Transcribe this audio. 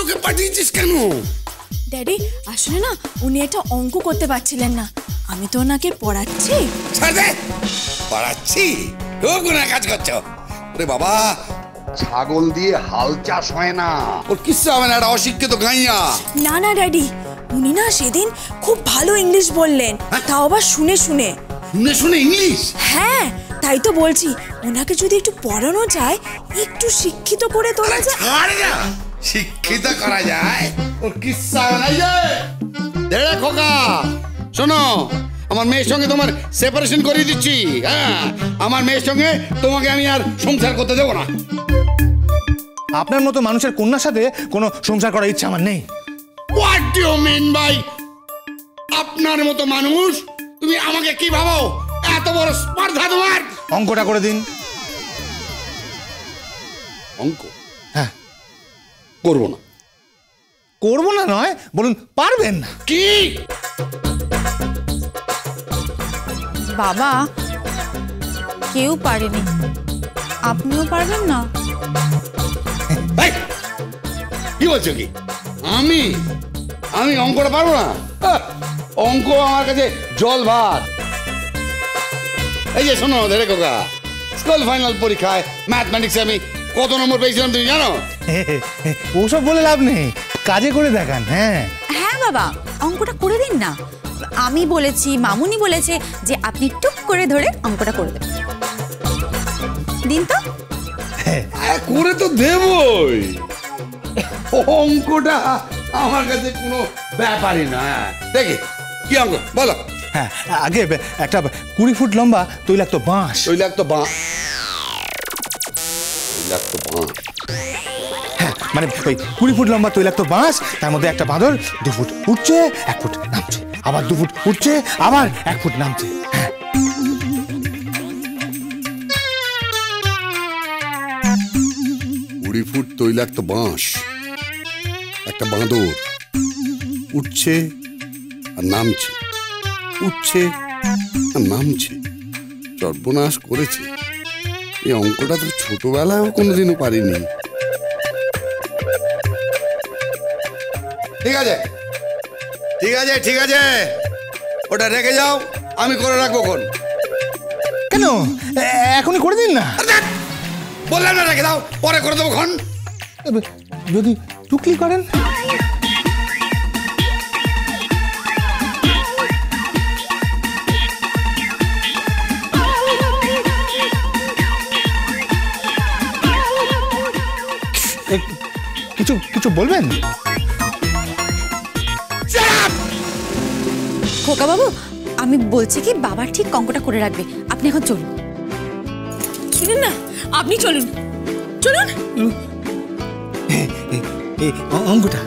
ওকে পাঠিয়েছিস কেন? ড্যাডি আসলে না উনি একটা অঙ্ক করতে পারছিলেন না, আমি তো ওনাকে পড়াচ্ছি। পড়াচ্ছি? কাজ করছো? ওরে বাবা, ছাগল দিয়ে হাল চাষ হয় না, ওর কিচ্ছু হবে না, একটা অশিক্ষিত গাইয়া। না না ড্যাডি, উনি না সেদিন খুব ভালো ইংলিশ বললেন, তাও আবার শুনে শুনে। শুনে শুনে ইংলিশ? হ্যাঁ, তাই তো বলছি ওনাকে যদি একটু পড়ানো যায়, একটু শিক্ষিত করে তোলা যায়। শিক্ষিত করা যায়? ওর কিচ্ছা নাই যে। দেড়ে খোকা, শোনো, আমার মেয়ের সঙ্গে তোমার সেপারেশন করিয়ে দিচ্ছি। হ্যাঁ, আমার মেয়ের সঙ্গে তোমাকে আমি আর সংসার করতে দেবো না। আপনার মতো মানুষের কন্যার সাথে কোনো সংসার করার ইচ্ছা আমার নেই। What do you mean by আপনার মতো মানুষ? তুমি আমাকে কি ভাবো? এত বড় স্পর্ধা তোমার? অঙ্কটা করে দিন। অঙ্ক? হ্যাঁ। করবো না। করবো না নয়, বলুন পারবেন না। কি? বাবা, কেউ পারেনি, আপনিও পারবেন না? কি বলছো কি? আমি আমি অঙ্কটা পারবো না? অঙ্ক আমার কাছে জল ভাত। এই যে শোনো ধরে কোকা, স্কুল ফাইনাল পরীক্ষায় ম্যাথমেটিক্সে আমি কত নম্বর পেয়েছিলাম তুমি জানো? ওসব বলে লাভ নেই, কাজে করে দেখান। হ্যাঁ হ্যাঁ বাবা, অঙ্কটা করে দিন না। আমি বলেছি, মামুনি বলেছে যে আপনি টুক করে ধরে অঙ্কটা করে দেবেন। দিন তো। করে তো দেবই, অঙ্কটা আমার কাছে কোনো ব্যাপারই না। দেখি কি অঙ্ক বলো। হ্যাঁ, আগে একটা 20 ফুট লম্বা তৈলাক্ত বাঁশ। তৈলাক্ত বাঁশ? তৈলাক্ত বাঁশ? হ্যাঁ, মানে ওই 20 ফুট লম্বা তৈলাক্ত বাঁশ, তার মধ্যে একটা বাঁদর 2 ফুট উঠছে, 1 ফুট নামছে, আবার 2 ফুট উঠছে, আবার 1 ফুট নামছে। হ্যাঁ, 20 ফুট তৈলাক্ত বাঁশ, একটা বাঁদর উঠছে আর নামছে, উঠছে আর নামছে। সর্বনাশ করেছে। এই অঙ্কটা তো ছোটবেলায়ও কোনোদিনও পারিনি। ঠিক আছে ঠিক আছে ঠিক আছে, ওটা রেখে যাও, আমি করে রাখবো। কোন? কেন? এখনই করে দিন না। বললাম না রেখে দাও, পরে করে দেবো। খন যদি টুকলি করেন? কিছু কিছু বলবেন? খোকা বাবু, আমি বলছি কি বাবা ঠিক অঙ্কটা করে রাখবে, আপনি এখন চলুন। শুনুন না, আপনি চলুন চলুন। অঙ্কটা